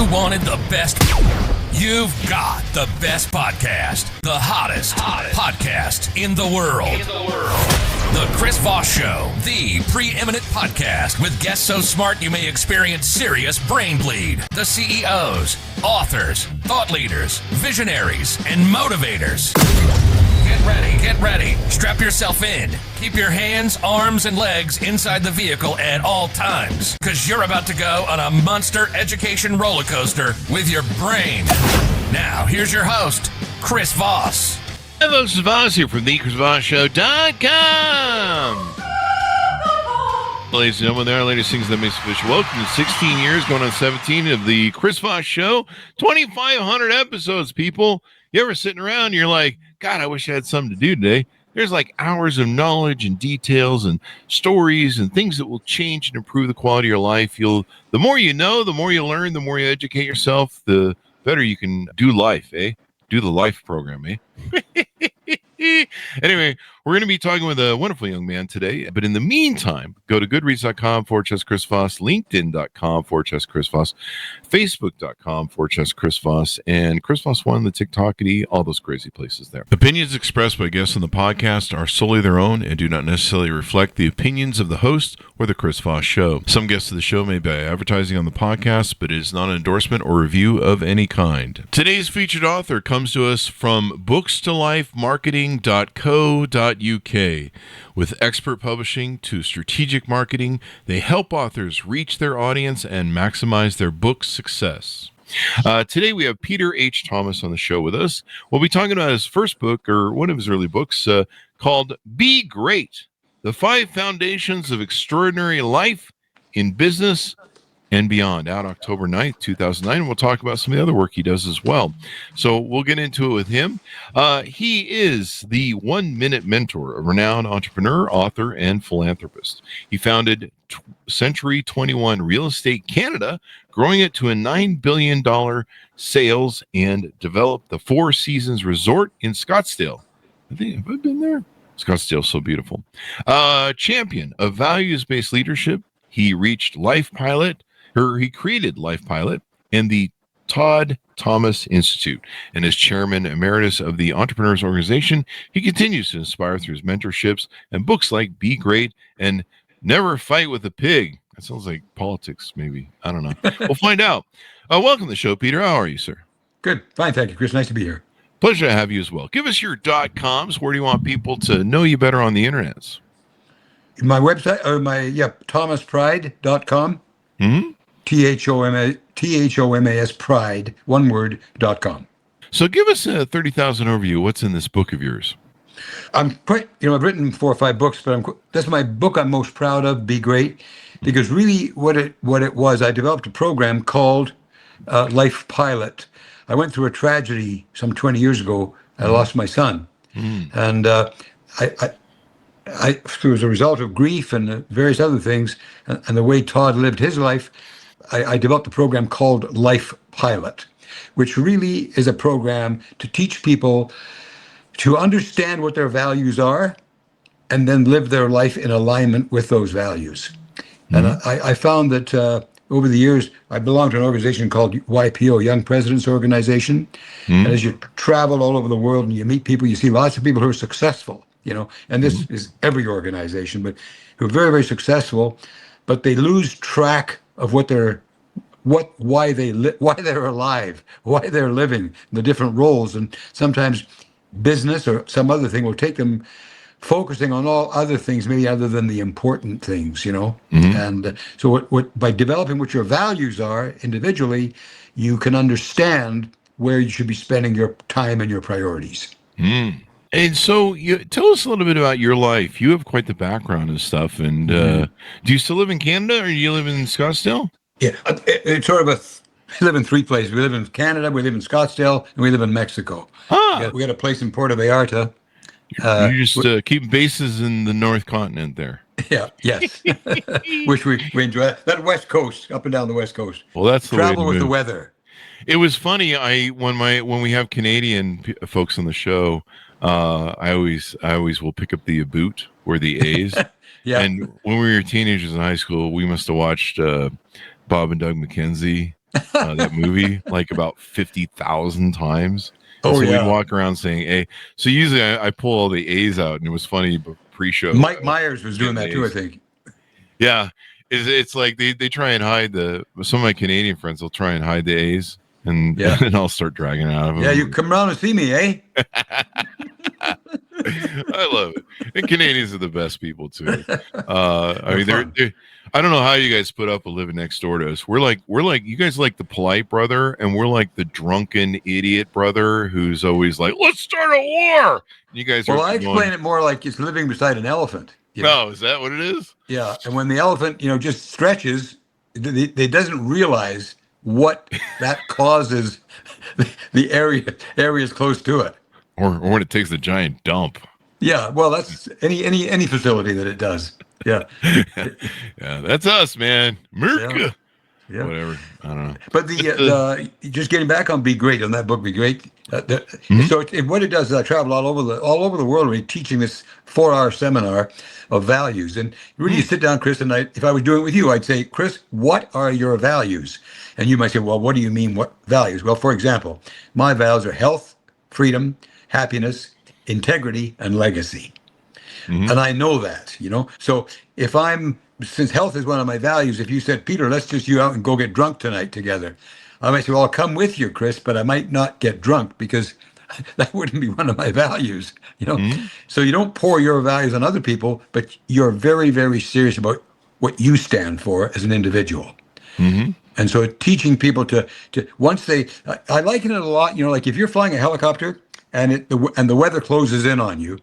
You wanted the best. You've got the best podcast. The hottest podcast in the world. The Chris Voss Show, the preeminent podcast with guests so smart you may experience serious brain bleed. The CEOs, authors, thought leaders, visionaries, and motivators. Get ready. Strap yourself in. Keep your hands, arms, and legs inside the vehicle at all times, because you're about to go on a monster education roller coaster with your brain. Now, here's your host, Chris Voss. Hi, folks. It's Voss here from the ChrisVossShow.com. Ladies and gentlemen, there are latest things that makes official. Welcome to 16 years, going on 17 of the Chris Voss Show. 2,500 episodes, people. You ever sitting around and you're like, God, I wish I had something to do today. There's like hours of knowledge and details and stories and things that will change and improve the quality of your life. The more you know, the more you learn, the more you educate yourself, the better you can do life, eh? Do the life program, eh? Anyway, we're going to be talking with a wonderful young man today. But in the meantime, go to goodreads.com/Chris Voss, LinkedIn.com/Chris Voss, Facebook.com/Chris Voss, and Chris Voss 1, the TikTokity, all those crazy places there. Opinions expressed by guests on the podcast are solely their own and do not necessarily reflect the opinions of the host or the Chris Voss Show. Some guests of the show may be advertising on the podcast, but it is not an endorsement or review of any kind. Today's featured author comes to us from bookstolifemarketing.co.uk. With expert publishing to strategic marketing, they help authors reach their audience and maximize their book success. Today we have Peter H. Thomas on the show with us. We'll be talking about his first book, or one of his early books, called Be Great, The 5 Foundations of Extraordinary Life in Business and Beyond, out October 9th, 2009. We'll talk about some of the other work he does as well. So we'll get into it with him. He is the 1-Minute Mentor, a renowned entrepreneur, author, and philanthropist. He founded Century 21 Real Estate Canada, growing it to a $9 billion sales, and developed the Four Seasons Resort in Scottsdale. Have I been there? Scottsdale's so beautiful. Champion of values-based leadership, he created Life Pilot and the Todd Thomas Institute, and as chairman emeritus of the Entrepreneurs Organization, he continues to inspire through his mentorships and books like Be Great and Never Fight with a Pig. That sounds like politics, maybe. I don't know. We'll find out. Welcome to the show, Peter. How are you, sir? Good. Fine. Thank you, Chris. Nice to be here. Pleasure to have you as well. Give us your .coms. Where do you want people to know you better on the internets? My website, thomaspride.com. Mm-hmm. THOMAS pride, one word, .com. So give us a 30,000 overview. What's in this book of yours? I've written 4 or 5 books, but that's my book I'm most proud of, Be Great, because really what it was, I developed a program called Life Pilot. I went through a tragedy some 20 years ago. I lost my son. And I as a result of grief and various other things, and the way Todd lived his life, I developed a program called Life Pilot, which really is a program to teach people to understand what their values are and then live their life in alignment with those values. And I found that over the years, I belong to an organization called YPO, Young Presidents Organization. And as you travel all over the world and you meet people, you see lots of people who are successful, and this is every organization, but who are very, very successful, but they lose track of why they're alive, why they're living, the different roles. And sometimes business or some other thing will take them focusing on all other things, maybe other than the important things, And so what by developing what your values are individually, you can understand where you should be spending your time and your priorities. And so tell us a little bit about your life. You have quite the background and stuff. And do you still live in Canada, or do you live in Scottsdale? Yeah, it's sort of we live in 3 places. We live in Canada, we live in Scottsdale, and we live in Mexico. We got a place in Puerto Vallarta. You just keep bases in the North Continent there. Yeah, yes. Which we enjoy. That West Coast, up and down the West Coast. Well, that's the travel way to with move. the weather. It was funny. When we have Canadian folks on the show, I always will pick up the boot or the A's. Yeah. And when we were teenagers in high school, we must have watched Bob and Doug McKenzie that movie, like about 50,000 times. And Oh, so we'd yeah. walk around saying A. So usually I pull all the A's out, and it was funny pre-show. Mike Myers was doing getting that too, I A's. think. Yeah, it's like they try and hide some of my Canadian friends will try and hide the A's, and Yeah. and I'll start dragging it out of them. Yeah, you come around and see me, eh? I love it. And Canadians are the best people too. I mean, they're I don't know how you guys put up with living next door to us. We're like you guys like the polite brother, and we're like the drunken idiot brother who's always like, let's start a war. You guys are. Well, I explain it more like it's living beside an elephant. No, is that what it is? Yeah, and when the elephant, just stretches, they doesn't realize what that causes the areas close to it. Or when it takes a giant dump. Yeah, well, that's any facility that it does. Yeah. Yeah, that's us, man. America. Yeah. Whatever. I don't know. But the just getting back on Be Great, on that book, Be Great. So what it does is I travel all over the world really teaching this 4-hour seminar of values. And really you sit down, Chris, and if I was doing it with you, I'd say, Chris, what are your values? And you might say, well, what do you mean, what values? Well, for example, my values are health, freedom, happiness, integrity, and legacy. And I know that, So since health is one of my values, if you said, Peter, let's just you out and go get drunk tonight together, I might say, well, I'll come with you, Chris, but I might not get drunk because that wouldn't be one of my values, So you don't pour your values on other people, but you're very, very serious about what you stand for as an individual. And so teaching people to once I liken it a lot, like if you're flying a helicopter and the weather closes in on you,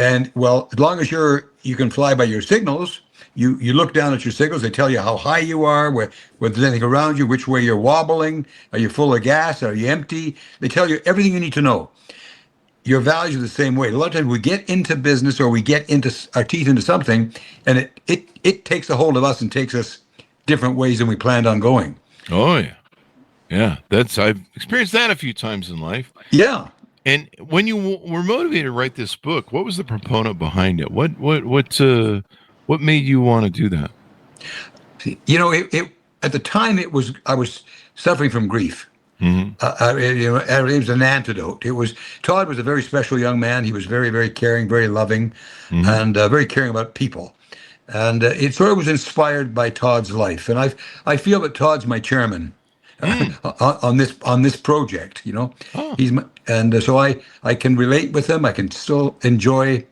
and well, as long as you can fly by your signals, you look down at your signals, they tell you how high you are, whether there's anything around you, which way you're wobbling, are you full of gas, are you empty? They tell you everything you need to know. Your values are the same way. A lot of times we get into business or we get into our teeth into something, and it takes a hold of us and takes us different ways than we planned on going. Oh yeah. Yeah. I've experienced that a few times in life. Yeah. And when you were motivated to write this book, what was the proponent behind it? What made you want to do that? It at the time I was suffering from grief. It was an antidote. Todd was a very special young man. He was very, very caring, very loving, and very caring about people. And it sort of was inspired by Todd's life. And I feel that Todd's my chairman on this project. He's so I can relate with him. I can still enjoy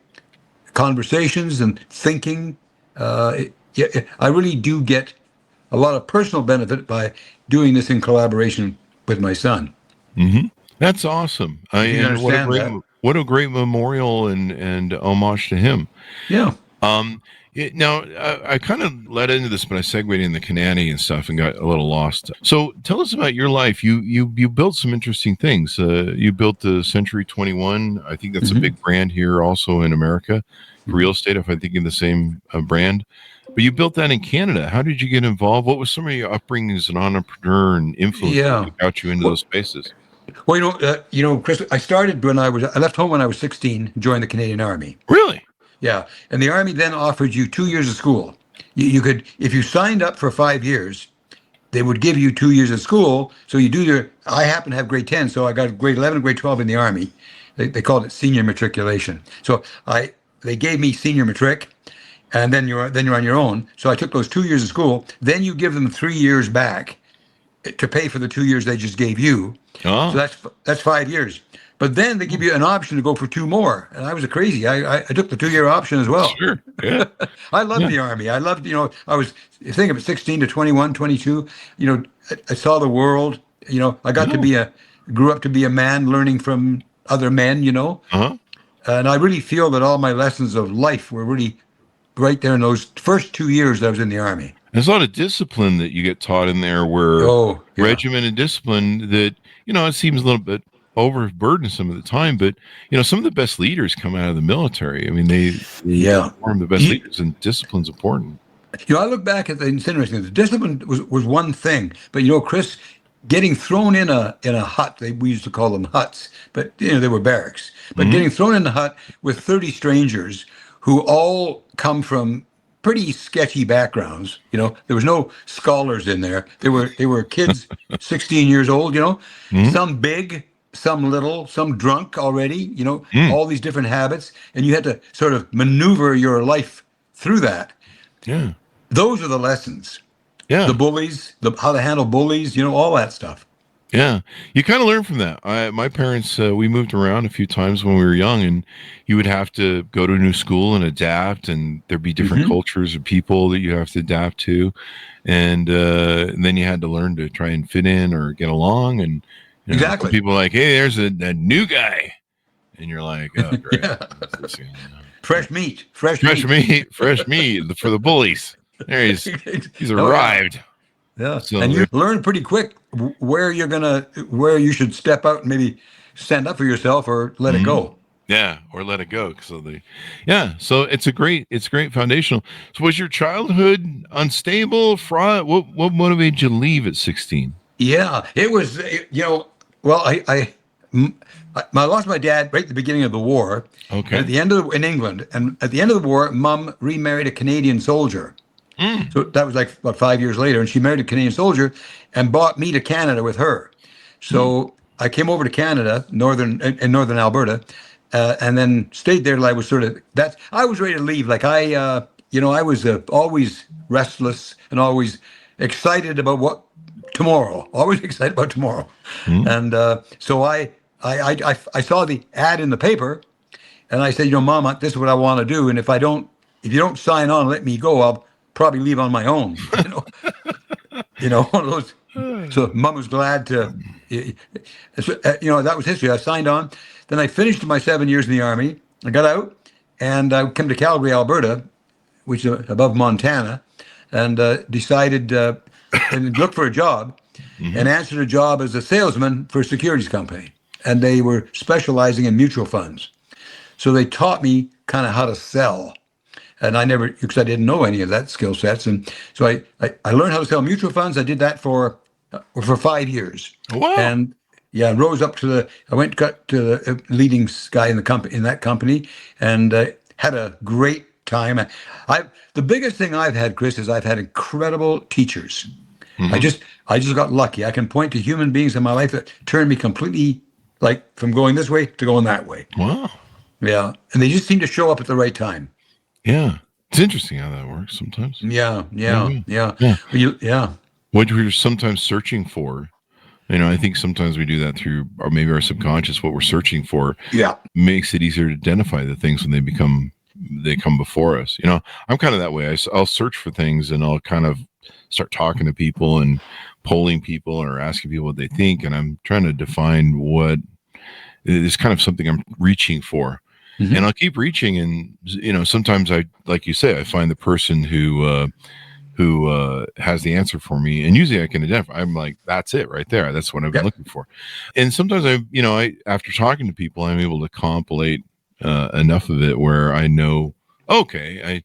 conversations and thinking. I really do get a lot of personal benefit by doing this in collaboration with my son. That's awesome. What a great memorial and homage to him. Yeah. Now, I kind of led into this, but I segued in the Canadian stuff and got a little lost. So tell us about your life. You built some interesting things. You built the Century 21. I think that's a big brand here also in America. Real estate, if I'm thinking the same brand. But you built that in Canada. How did you get involved? What was some of your upbringing as an entrepreneur and influence that got you into those spaces? Well, Chris, I left home when I was 16, joined the Canadian Army. Really? Yeah. And the Army then offered you 2 years of school. You could, if you signed up for 5 years, they would give you 2 years of school. So I happen to have grade 10, so I got grade 11 and grade 12 in the Army. They called it senior matriculation. So they gave me senior matric, and then you're on your own. So I took those 2 years of school. Then you give them 3 years back to pay for the 2 years they just gave you. Oh. So that's 5 years. But then they give you an option to go for 2 more. And I was crazy. I took the 2-year option as well. Sure. Yeah. I loved the Army. I loved, I was thinking of 16 to 21, 22. I saw the world. I got grew up to be a man learning from other men, And I really feel that all my lessons of life were really right there in those first 2 years that I was in the Army. There's a lot of discipline that you get taught in there where regimen and discipline that, it seems a little bit overburdensome at the time, but some of the best leaders come out of the military. I mean, they form the best leaders, and discipline's important. I look back at it's interesting. The discipline was one thing, but Chris, getting thrown in a hut, we used to call them huts, but they were barracks. But getting thrown in a hut with 30 strangers who all come from pretty sketchy backgrounds. There was no scholars in there. They were kids, 16 years old. Some big, some little, some drunk already. All these different habits, and you had to sort of maneuver your life through that. Yeah, those are the lessons. Yeah, the bullies, how to handle bullies. All that stuff. Yeah, you kind of learn from that. My parents, we moved around a few times when we were young, and you would have to go to a new school and adapt, and there'd be different cultures of people that you have to adapt to, and then you had to learn to try and fit in or get along. And exactly, people are like, hey, there's a new guy, and you're like, oh, great. Yeah. Fresh meat for the bullies. There he's arrived. Yeah, so, and you learn pretty quick where you should step out and maybe stand up for yourself or let it go. Yeah, or let it go. So it's a great foundational. So was your childhood unstable, fraught? What motivated you to leave at 16? Yeah, it was. Well, I lost my dad right at the beginning of the war. Okay. At the end in England, and at the end of the war, Mom remarried a Canadian soldier. So that was like about 5 years later, and she married a Canadian soldier and brought me to Canada with her. So I came over to Canada, in northern Alberta, and then stayed there till I was I was ready to leave. Like I was always restless and always excited about tomorrow. Always excited about tomorrow. And so I saw the ad in the paper, and I said, Mom, this is what I want to do, and if you don't sign on and let me go, I'll probably leave on my own. One of those. So Mom was glad to. That was history. I signed on. Then I finished my 7 years in the Army. I got out, and I came to Calgary, Alberta, which is above Montana, and decided and looked for a job, and answered a job as a salesman for a securities company, and they were specializing in mutual funds. So they taught me kind of how to sell. And because I didn't know any of that skill sets. And so I learned how to sell mutual funds. I did that for 5 years. Wow. And rose up got to the leading guy in that company, and had a great time. The biggest thing I've had, Chris, is I've had incredible teachers. I just got lucky. I can point to human beings in my life that turned me completely, like, from going this way to going that way. Wow. Yeah. And they just seem to show up at the right time. Yeah, it's interesting how that works sometimes. Yeah. What we're sometimes searching for, I think sometimes we do that through, or maybe our subconscious. What we're searching for, makes it easier to identify the things when they come before us. I'm kind of that way. I'll search for things, and I'll kind of start talking to people and polling people or asking people what they think, and I'm trying to define what is kind of something I'm reaching for. And I'll keep reaching, and sometimes like you say, I find the person who has the answer for me, and usually I can identify. I'm like, that's it right there. That's what I've been looking for. And sometimes after talking to people, I'm able to compilate enough of it where I know, okay,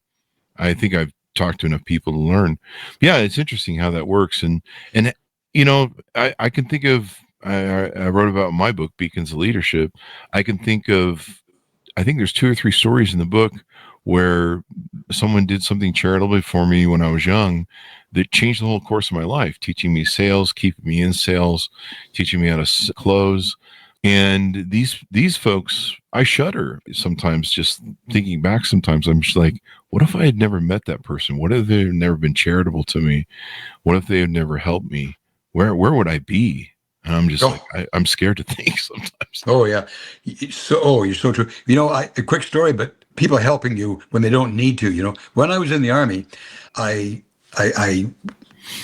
I think I've talked to enough people to learn. Yeah, it's interesting how that works, and I can think of. I wrote about my book, Beacons of Leadership. I think there's 2 or 3 stories in the book where someone did something charitably for me when I was young that changed the whole course of my life, teaching me sales, keeping me in sales, teaching me how to close. And these folks, I shudder sometimes just thinking back. Sometimes I'm just like, what if I had never met that person? What if they had never been charitable to me? What if they had never helped me? Where would I be? And I'm just I'm scared to think sometimes. Oh yeah, you're so true. A quick story, but people helping you when they don't need to. When I was in the Army, I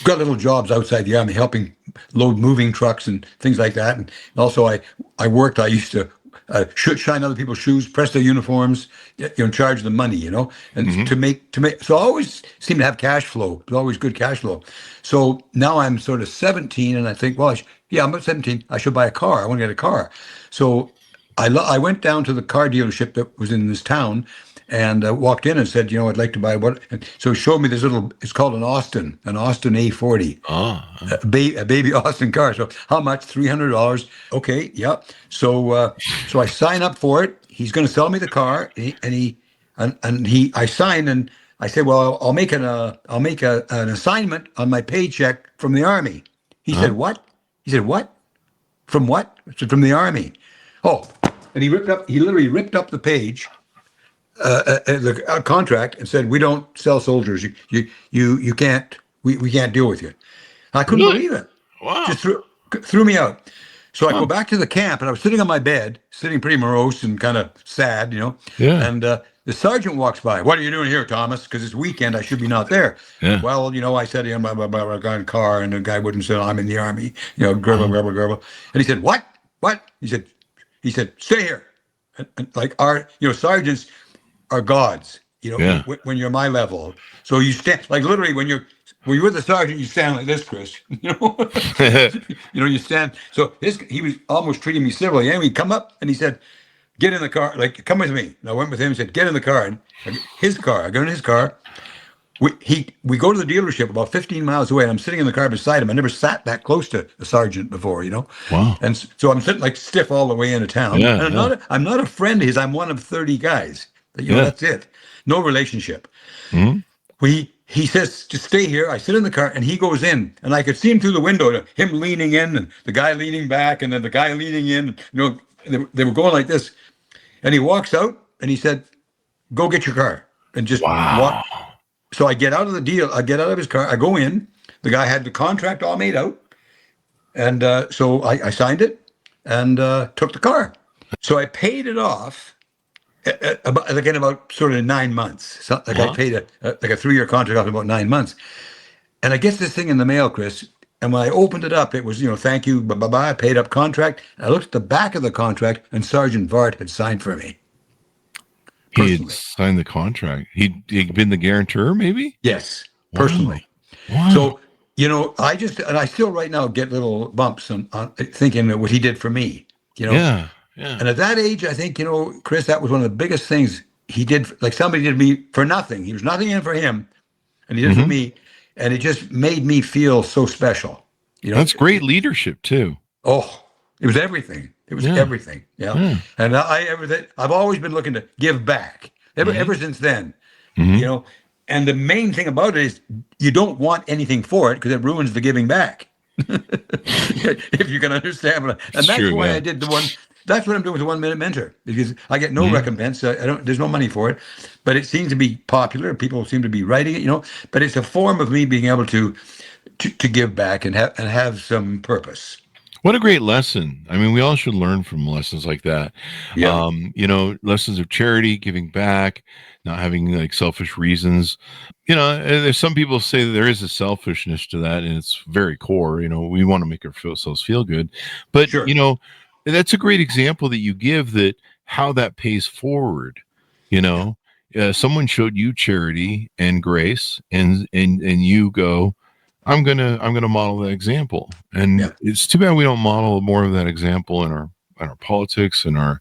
got little jobs outside the Army, helping load moving trucks and things like that. And also I worked. I used to shine other people's shoes, press their uniforms, charge them money, and to make. So I always seemed to have cash flow. It was always good cash flow. So now I'm sort of 17, and I think, well, I'm about 17. I should buy a car. I want to get a car. So I went down to the car dealership that was in this town, and walked in and said, I'd like to buy what. And so he showed me this it's called an Austin A40. A baby Austin car. So how much? $300. Okay, yeah. So I sign up for it. He's going to sell me the car, I sign, and I said, well, I'll make an assignment on my paycheck from the Army. He said, what? He said, what? From what? I said, from the Army. Oh, and he literally ripped up the page, the contract, and said, we don't sell soldiers. You can't, we can't deal with you. I couldn't believe it. Wow. Just threw me out. So I go back to the camp, and I was sitting on my bed, sitting pretty morose and kind of sad, Yeah. And the sergeant walks by. What are you doing here, Thomas? Because it's weekend, I should be not there. Yeah. Well, I said, I got in a car, and the guy wouldn't say, I'm in the Army. Gerbil. And he said, what? What? He said, stay here. And like our, sergeants are gods, Yeah. when you're my level. So you stand, like literally when you're with the sergeant, you stand like this, Chris. You stand. So he was almost treating me civilly. Anyway, he come up and he said, get in the car, like, come with me. And I went with him and said, get in the car. And his car, I got in his car. We go to the dealership about 15 miles away, and I'm sitting in the car beside him. I never sat that close to a sergeant before, Wow. And so I'm sitting like stiff all the way into town. Yeah, And I'm not a friend of his. I'm one of 30 guys. That's it. No relationship. Mm-hmm. He says, just stay here. I sit in the car, and he goes in, and I could see him through the window, him leaning in, and the guy leaning back, and then the guy leaning in. They were going like this. And he walks out, and he said, go get your car. And just walk. So I get out of the deal. I get out of his car. I go in. The guy had the contract all made out. And so I signed it and took the car. So I paid it off in about sort of 9 months. So, I paid a 3-year contract off in about 9 months. And I get this thing in the mail, Chris. And when I opened it up, it was, thank you, bye-bye, paid up contract. I looked at the back of the contract, and Sergeant Vart had signed for me. He had signed the contract. He'd been the guarantor, maybe? Yes, personally. Wow. So, I still right now get little bumps on thinking of what he did for me, Yeah. And at that age, I think, Chris, that was one of the biggest things he did. Like somebody did me for nothing. He was nothing in for him, and he did it for me. And it just made me feel so special. That's great leadership too. Oh, it was everything. It was everything. Yeah. And I've always been looking to give back ever since then, and the main thing about it is you don't want anything for it because it ruins the giving back. If you can understand. And that's true, why I did the one. That's what I'm doing with the 1 Minute Mentor, because I get no recompense. There's no money for it, but it seems to be popular. People seem to be writing it, but it's a form of me being able to give back and have some purpose. What a great lesson. I mean, we all should learn from lessons like that. Yeah. Lessons of charity, giving back, not having like selfish reasons. There's some people say that there is a selfishness to that, and it's very core. We want to make ourselves feel good, but Sure. that's a great example that you give that how that pays forward. Someone showed you charity and grace, and you go, I'm gonna model that example. And it's too bad we don't model more of that example in our politics, in our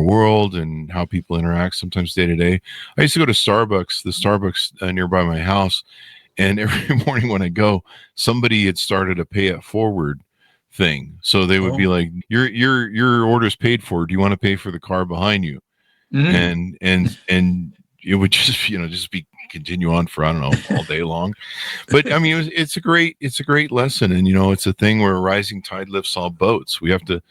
world, and how people interact sometimes day to day. I used to go to the Starbucks nearby my house, and every morning when I go, somebody had started a pay it forward thing. So they would be like, your order's paid for. Do you want to pay for the car behind you? And it would just be continue on for, I don't know, all day long. But I mean, it's a great lesson. And, it's a thing where a rising tide lifts all boats. We have to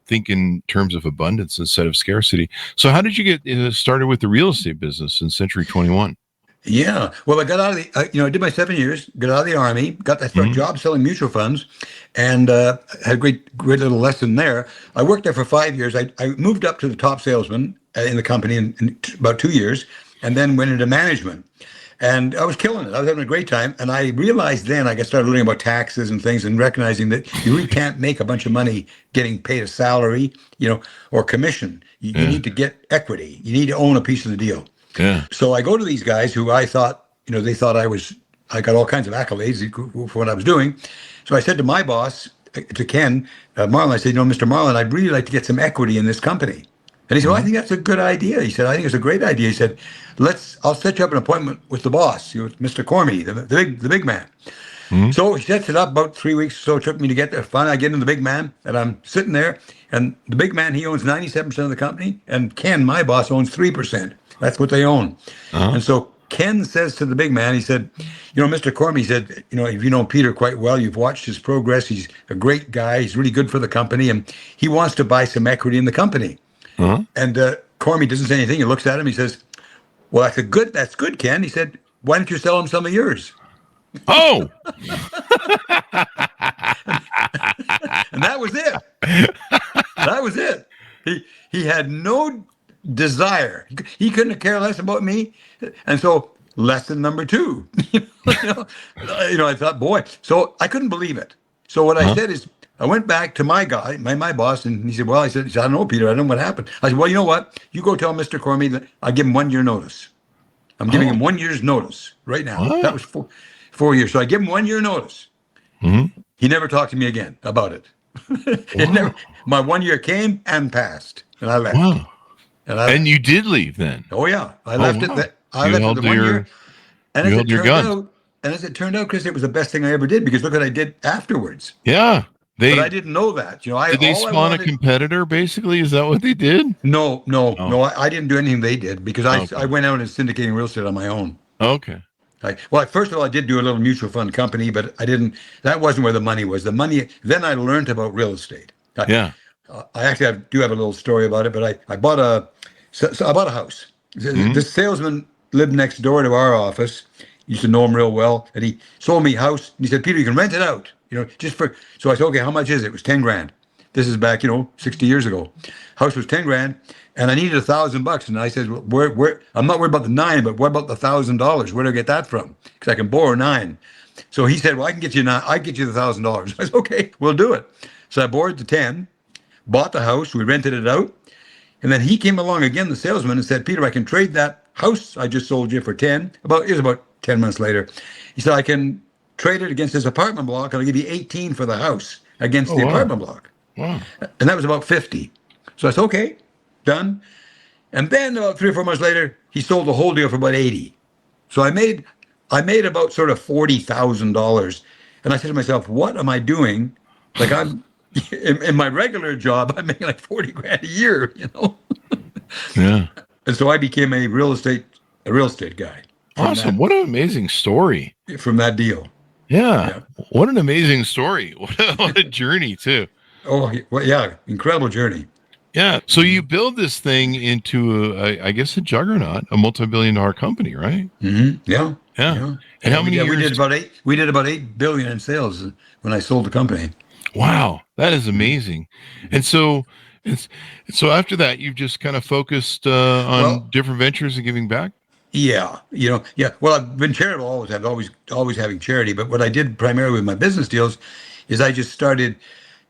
think in terms of abundance instead of scarcity. So how did you get started with the real estate business in Century 21? Yeah. Well, I got out of the, I did my 7 years, got out of the Army, got that first job selling mutual funds, and had a great little lesson there. I worked there for 5 years. I moved up to the top salesman in the company in about 2 years, and then went into management. And I was killing it. I was having a great time. And I realized then I started learning about taxes and things and recognizing that you really can't make a bunch of money getting paid a salary, or commission. You need to get equity. You need to own a piece of the deal. Yeah. So I go to these guys who I thought, they thought I got all kinds of accolades for what I was doing. So I said to my boss, to Ken Marlin, I said, Mr. Marlin, I'd really like to get some equity in this company. And he said, well, I think that's a good idea. He said, I think it's a great idea. He said, I'll set you up an appointment with the boss, Mr. Cormie, the big man. So he sets it up about 3 weeks or so. It took me to get there. Finally, I get in the big man, and I'm sitting there. And the big man, he owns 97% of the company. And Ken, my boss, owns 3%. That's what they own. And so Ken says to the big man, he said, Mr. Cormy, he said, if you know Peter quite well, you've watched his progress. He's a great guy. He's really good for the company, and he wants to buy some equity in the company. Uh-huh. And Cormy doesn't say anything. He looks at him. He says, well, that's good, Ken. He said, why don't you sell him some of yours? Oh. And that was it. That was it. He had no desire. He couldn't care less about me. And so lesson number 2, I thought, boy, so I couldn't believe it. So what I said is, I went back to my guy, my boss, and he said, I don't know, Peter, I don't know what happened. I said, well, you know what? You go tell Mr. Cormy that I give him 1 year notice. I'm giving him 1 year's notice right now. What? That was 4 years. So I give him 1 year notice. Mm-hmm. He never talked to me again about it. My 1 year came and passed, and I left. Wow. And you did leave then? Oh yeah, I left wow. it. I left it the 1 year. And you held your gun. As it turned out, Chris, it was the best thing I ever did, because look what I did afterwards. Yeah. But I didn't know that. Did they spawn a competitor, basically? Is that what they did? No. I didn't do anything they did, because I went out and syndicating real estate on my own. Okay. First of all, I did do a little mutual fund company, but that wasn't where the money was. The money, then I learned about real estate. I actually do have a little story about it, but I bought a house. The salesman lived next door to our office. Used to know him real well, and he sold me a house. And he said, Peter, you can rent it out, just for. So I said, okay, how much is it? It was $10,000. This is back, 60 years ago. House was $10,000, and I needed $1,000. And I said, well, where? I'm not worried about the 9, but what about the $1,000? Where do I get that from? Because I can borrow 9. So he said, well, I can get you 9. I get you the $1,000. I said, okay, we'll do it. So I borrowed the 10, bought the house, we rented it out, and then he came along again, the salesman, and said, Peter, I can trade that house I just sold you for 10. It was about 10 months later. He said, I can trade it against this apartment block, and I'll give you 18 for the house against the apartment block. Wow. And that was about 50. So I said, okay, done. And then about 3 or 4 months later, he sold the whole deal for about 80. So I made about sort of $40,000. And I said to myself, what am I doing? Like I'm in my regular job, I'm making like $40,000 a year, Yeah. And so I became a real estate guy. Awesome. What an amazing story. From that deal. Yeah. What an amazing story. What a journey too. Oh, well, yeah. Incredible journey. Yeah. So you build this thing into, I guess, a juggernaut, a multi-billion-dollar company, right? Mm-hmm. Yeah. And how many years? We did about $8 billion in sales when I sold the company. Wow. That is amazing. And so after that, you've just kind of focused on different ventures and giving back? Yeah. Well, I've been charitable always. I've always having charity. But what I did primarily with my business deals is I just started,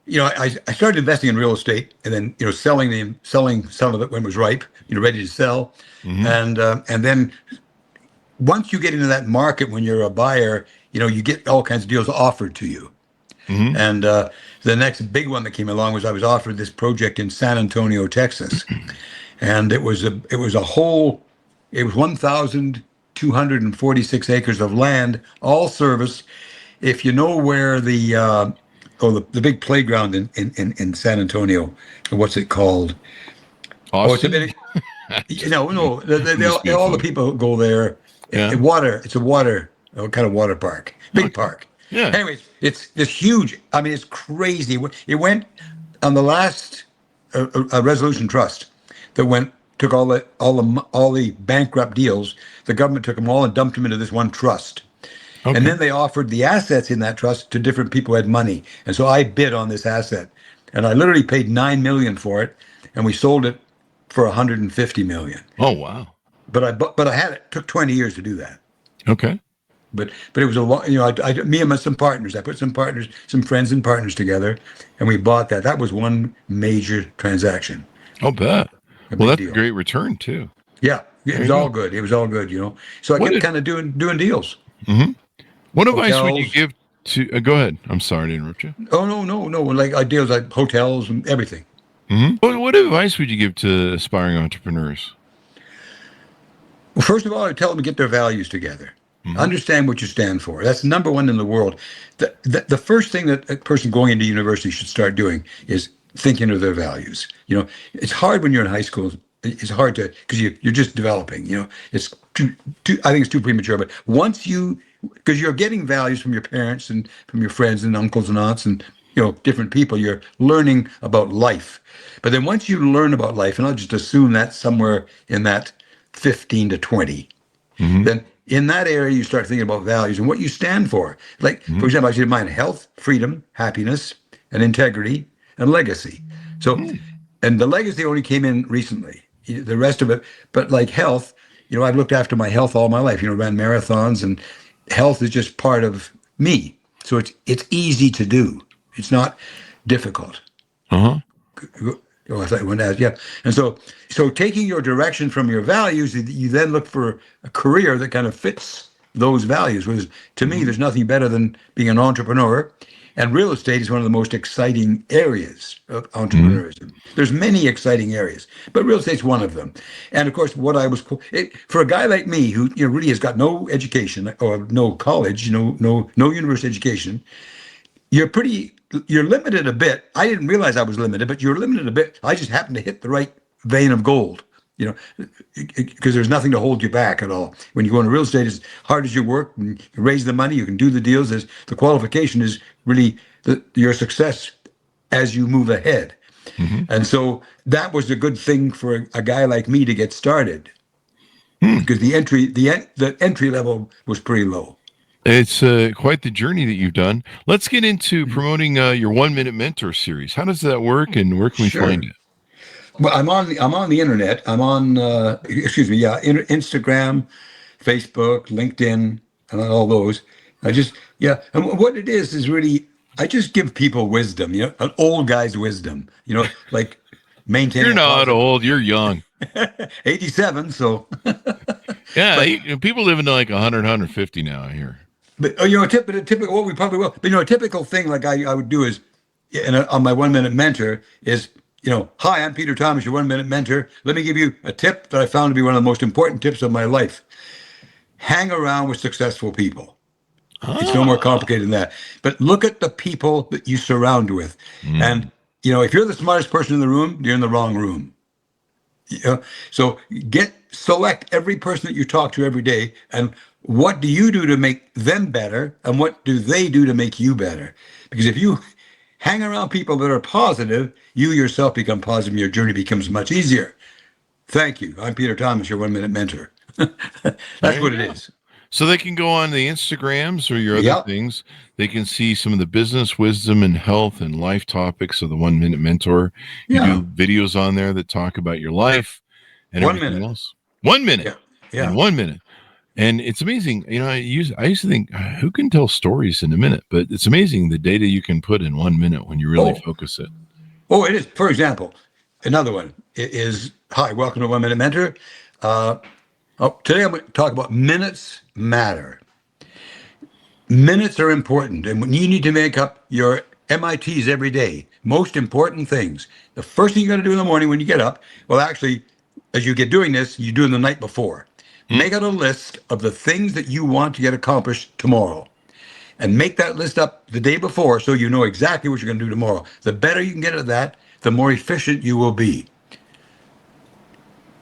I started investing in real estate, and then, selling some of it when it was ripe, ready to sell. Mm-hmm. And then once you get into that market, when you're a buyer, you get all kinds of deals offered to you. Mm-hmm. And the next big one that came along was I was offered this project in San Antonio, Texas. And it was 1,246 acres of land, all serviced. If you know where the big playground in San Antonio, what's it called? Austin? Oh, it's all the people go there. Yeah. It's a water kind of water park, big park. Yeah. Anyways, it's huge. I mean, it's crazy. It went on the last resolution trust that took all the bankrupt deals. The government took them all and dumped them into this one trust. Okay. And then they offered the assets in that trust to different people who had money. And so I bid on this asset, and I literally paid $9 million for it, and we sold it for $150 million. Oh wow! But I had it. Took 20 years to do that. Okay. But it was a long, me and some partners, I put some friends and partners together, and we bought that. That was one major transaction. I'll bet. Well, that's a great return too. Yeah, it was all good. It was all good, So I kept kind of doing deals. Mm-hmm. What advice would you give to? Go ahead. I'm sorry to interrupt you. Oh no. Like deals, like hotels and everything. Mm-hmm. What advice would you give to aspiring entrepreneurs? Well, first of all, I tell them to get their values together. Mm-hmm. Understand what you stand for. That's number one in the world. The first thing that a person going into university should start doing is thinking of their values. It's hard when you're in high school it's hard to, because you're just developing. It's I think it's too premature. But once because you're getting values from your parents and from your friends and uncles and aunts and different people, you're learning about life. But then once you learn about life, and I'll just assume that's somewhere in that 15 to 20, then in that area you start thinking about values and what you stand for. Like, for example, I should mind health, freedom, happiness, and integrity, and legacy. So, and the legacy only came in recently. The rest of it, but like health, I've looked after my health all my life. Ran marathons, and health is just part of me. So it's easy to do. It's not difficult. Uh-huh. Oh, I thought you wanted to ask. Yeah. And so taking your direction from your values, you then look for a career that kind of fits those values. Because to me, there's nothing better than being an entrepreneur. And real estate is one of the most exciting areas of entrepreneurism. There's many exciting areas, but real estate's one of them. And of course, for a guy like me who really has got no education or no college, no university education, you're limited a bit. I didn't realize I was limited, but you're limited a bit. I just happened to hit the right vein of gold, because there's nothing to hold you back at all. When you go into real estate, as hard as you work, and you raise the money, you can do the deals. The qualification is really your success as you move ahead. And so that was a good thing for a guy like me to get started, because the entry level was pretty low. It's quite the journey that you've done. Let's get into promoting your 1 Minute Mentor series. How does that work, and where can we find it? Well, I'm on the internet. I'm on Instagram, Facebook, LinkedIn, and all those. And what it is really, I just give people wisdom, an old guy's wisdom, like maintain. You're not old, you're young. 87, so. Yeah, people live into like 100, 150 now, I hear. But typical, well, we probably will. But a typical thing like I would do is, on my 1 Minute Mentor is, hi, I'm Peter Thomas, your 1 Minute Mentor. Let me give you a tip that I found to be one of the most important tips of my life. Hang around with successful people. It's no more complicated than that. But look at the people that you surround with. And, if you're the smartest person in the room, you're in the wrong room. So select every person that you talk to every day, and what do you do to make them better, and what do they do to make you better? Because if you hang around people that are positive, you yourself become positive, and your journey becomes much easier. Thank you. I'm Peter Thomas, your 1 Minute Mentor. That's what it is. So they can go on the Instagrams or your other things. They can see some of the business wisdom and health and life topics of the 1 Minute Mentor. You do videos on there that talk about your life and everything else. 1 minute. Yeah. In 1 minute. And it's amazing. I used to think, who can tell stories in a minute? But it's amazing the data you can put in 1 minute when you really focus it. Oh, it is. For example, another one is, hi, welcome to 1 Minute Mentor. Today I'm going to talk about minutes matter. Minutes are important, and you need to make up your MITs every day. Most important things. The first thing you got to do in the morning when you get up, well, actually, as you get doing this, you do it the night before. Make out a list of the things that you want to get accomplished tomorrow, and make that list up the day before so you know exactly what you're going to do tomorrow. The better you can get at that, the more efficient you will be.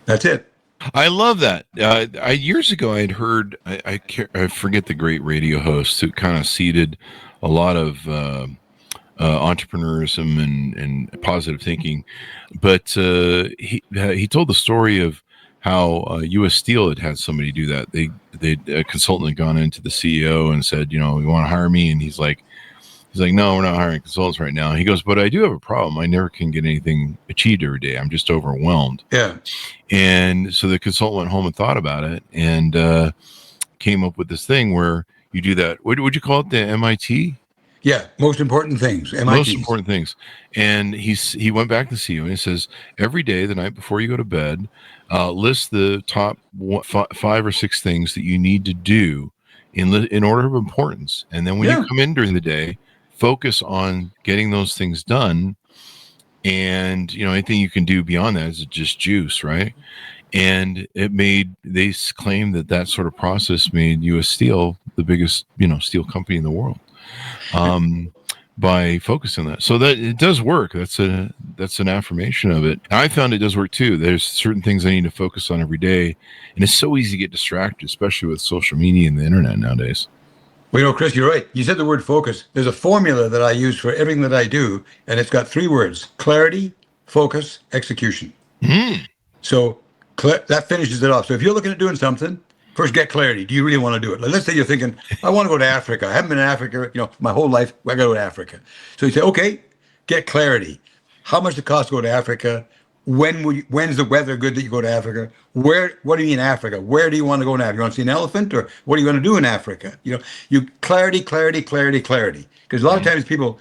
That's it. I love that. Years ago, I'd heard, I forget the great radio host who kind of seeded a lot of entrepreneurism and positive thinking, but he told the story of how U.S. Steel had somebody do that. A consultant had gone into the CEO and said, you want to hire me? And he's like, no, we're not hiring consultants right now. He goes, but I do have a problem. I never can get anything achieved every day. I'm just overwhelmed. Yeah. And so the consultant went home and thought about it and came up with this thing where you do that. What would you call it? The MIT? Yeah. Most important things. MITs. Most important things. And he went back to the CEO and he says, every day, the night before you go to bed, list the top 5 or 6 things that you need to do in order of importance. And then when you come in during the day, focus on getting those things done, and anything you can do beyond that is just juice, right? And they claim that sort of process made U.S. Steel the biggest steel company in the world by focusing on that. So that it does work. that's an affirmation of it. I found it does work too. There's certain things I need to focus on every day, and it's so easy to get distracted, especially with social media and the internet nowadays. Well, Chris, you're right. You said the word focus. There's a formula that I use for everything that I do, and it's got 3 words: clarity, focus, execution. So that finishes it off. So if you're looking at doing something, first get clarity. Do you really want to do it? Like, let's say you're thinking, I want to go to Africa. I haven't been in Africa, my whole life. I got to go to Africa. So you say, okay, get clarity. How much does it cost to go to Africa? When's the weather good that you go to Africa? What do you mean Africa? Where do you want to go in Africa? You want to see an elephant, or what are you going to do in Africa? You clarity. Because a lot of times people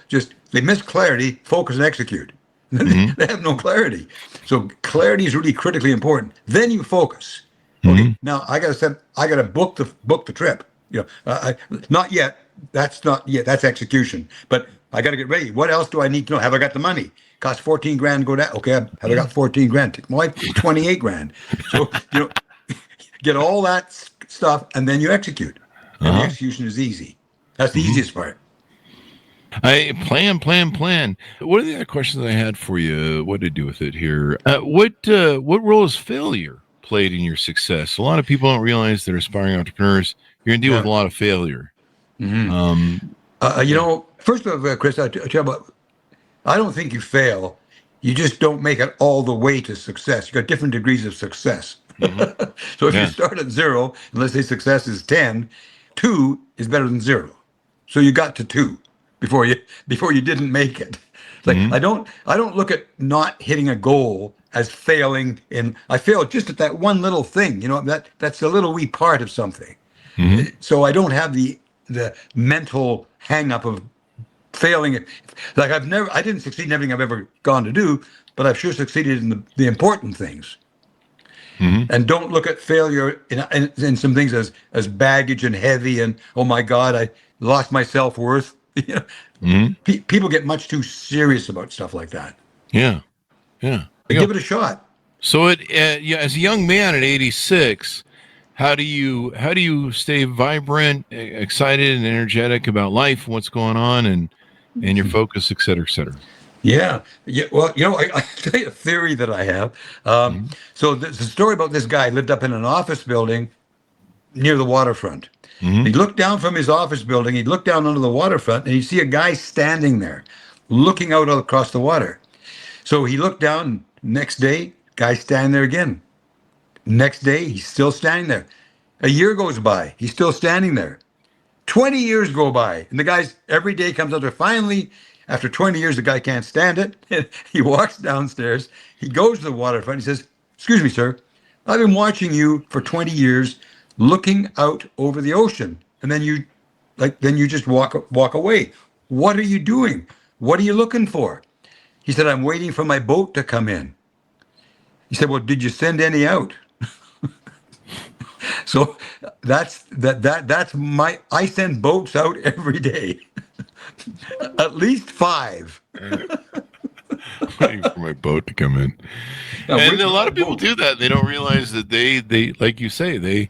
they miss clarity, focus, and execute. They have no clarity. So clarity is really critically important. Then you focus. Okay, now I got to book the trip. Not yet. That's not yet. That's execution. But I got to get ready. What else do I need to know? Have I got the money? Cost 14 grand to go down. Okay, have I got 14 grand? My 28 grand. So, get all that stuff, and then you execute. And the execution is easy. That's the easiest part. I plan. What are the other questions I had for you? What to do with it here? What role has failure played in your success? A lot of people don't realize that aspiring entrepreneurs, you're going to deal with a lot of failure. First of all, Chris, I tell you about, I don't think you fail. You just don't make it all the way to success. You got different degrees of success. So if you start at 0, and let's say success is 10, 2 is better than 0. So you got to 2 before you didn't make it. Like I don't look at not hitting a goal as failing I failed just at that one little thing. That's a little wee part of something. So I don't have the mental hang up of failing. Like I didn't succeed in everything I've ever gone to do, but I've sure succeeded in the important things. And don't look at failure in some things as baggage and heavy and, oh my God, I lost my self-worth. People get much too serious about stuff like that. Yeah. Give it a shot. So as a young man at 86, how do you stay vibrant, excited, and energetic about life, what's going on, and your focus, et cetera, et cetera? Yeah. Well, I tell you a theory that I have. So there's a story about this guy lived up in an office building near the waterfront. He looked down from his office building. He'd look down onto the waterfront, and he'd see a guy standing there, looking out across the water. So he looked down. Next day, guy standing there again. Next day, he's still standing there. A year goes by. He's still standing there. 20 years go by, and the guy's every day comes out there. Finally, after 20 years, the guy can't stand it. He walks downstairs. He goes to the waterfront. He says, "Excuse me, sir. I've been watching you for 20 years, looking out over the ocean, and then you just walk away. What are you doing? What are you looking for?" He said, "I'm waiting for my boat to come in." He said, "Well, did you send any out?" So that's I send boats out every day. At least 5. Waiting for my boat to come in. And a lot of people do that. They don't realize that they like you say, they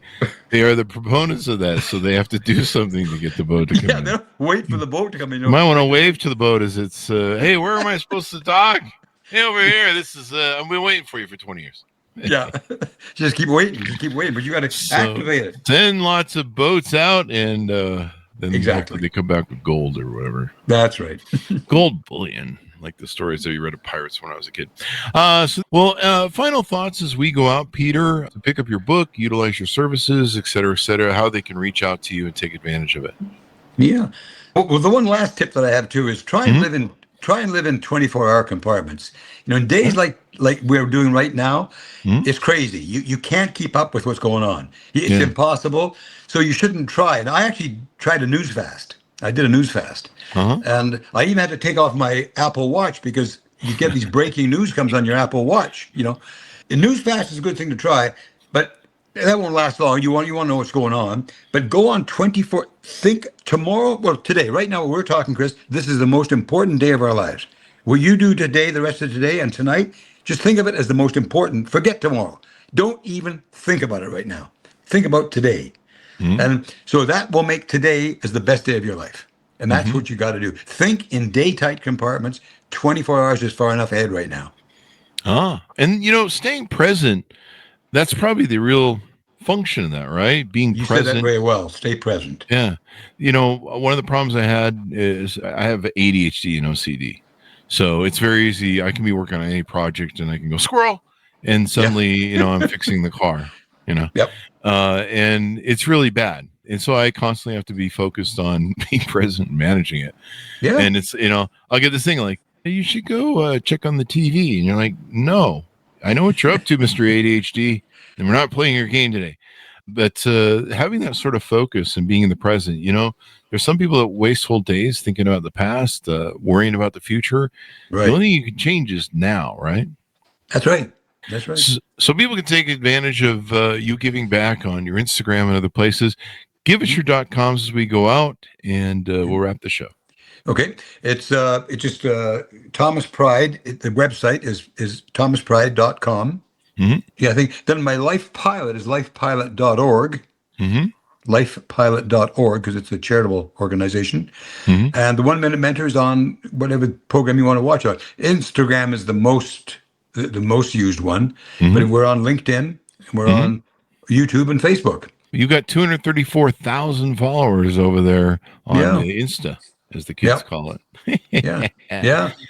are the proponents of that, so they have to do something to get the boat to come in. Yeah, wait for the boat to come in. You might want to wave to the boat as it's, hey, where am I supposed to dock? Hey, over here. This is, I've been waiting for you for 20 years. Yeah, just keep waiting, but you got to activate it. Send lots of boats out, and then they come back with gold or whatever. That's right. Gold bullion, like the stories that you read of pirates when I was a kid. Final thoughts as we go out, Peter, to pick up your book, utilize your services, et cetera, how they can reach out to you and take advantage of it. Yeah. Well, the one last tip that I have too is try and live in 24-hour compartments. In days like we're doing right now, it's crazy. You can't keep up with what's going on. It's impossible. So you shouldn't try. And I actually tried a news fast. I did a news fast. And I even had to take off my Apple Watch because you get these breaking news comes on your Apple Watch. A news fast is a good thing to try, but that won't last long. You want to know what's going on. But go on 24. Think tomorrow, today, right now, we're talking, Chris, this is the most important day of our lives. What you do today, the rest of today and tonight, just think of it as the most important. Forget tomorrow. Don't even think about it right now. Think about today. And so that will make today as the best day of your life. And that's what you got to do. Think in day-tight compartments. 24 hours is far enough ahead right now. And staying present, that's probably the real function of that, right? Being You present. said that very well. Stay present. Yeah. One of the problems I had is I have ADHD and OCD. So it's very easy. I can be working on any project and I can go squirrel. And suddenly, I'm fixing the car, Yep. And it's really bad. And so I constantly have to be focused on being present and managing it. Yeah. And it's, I'll get this thing like, hey, you should go check on the TV. And you're like, no, I know what you're up to, Mr. ADHD. And we're not playing your game today. But having that sort of focus and being in the present, there's some people that waste whole days thinking about the past, worrying about the future. Right. The only thing you can change is now, right? That's right. That's right. So people can take advantage of you giving back on your Instagram and other places. Give us your .coms as we go out, and we'll wrap the show. Okay. It's just Thomas Pride. The website is thomaspride.com. Yeah, I think then my Life Pilot is lifepilot.org. Lifepilot.org, because it's a charitable organization. And the 1 Minute Mentor is on whatever program you want to watch on. Instagram is the most used one, but we're on LinkedIn, we're on YouTube and Facebook. You got 234,000 followers over there on the Insta, as the kids call it. Yeah.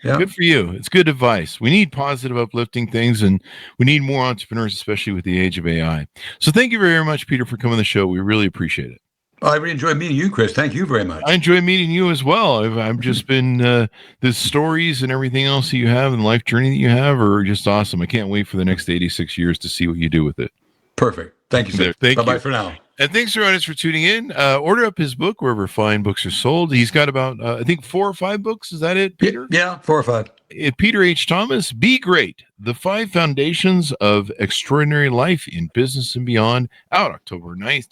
Good for you. It's good advice. We need positive, uplifting things, and we need more entrepreneurs, especially with the age of AI. So thank you very much, Peter, for coming on the show. We really appreciate it. I really enjoyed meeting you, Chris. Thank you very much. I enjoy meeting you as well. I've just been, the stories and everything else that you have and the life journey that you have are just awesome. I can't wait for the next 86 years to see what you do with it. Perfect. Thank you, sir. Bye-bye for now. And thanks for audience for tuning in. Order up his book wherever fine books are sold. He's got about, I think, 4 or 5 books. Is that it, Peter? Yeah, 4 or 5. Peter H. Thomas, Be Great, The 5 Foundations of Extraordinary Life in Business and Beyond, out October 9th,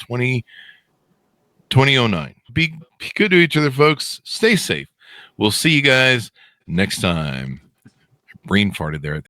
2009. Be good to each other, folks. Stay safe. We'll see you guys next time. Brain farted there.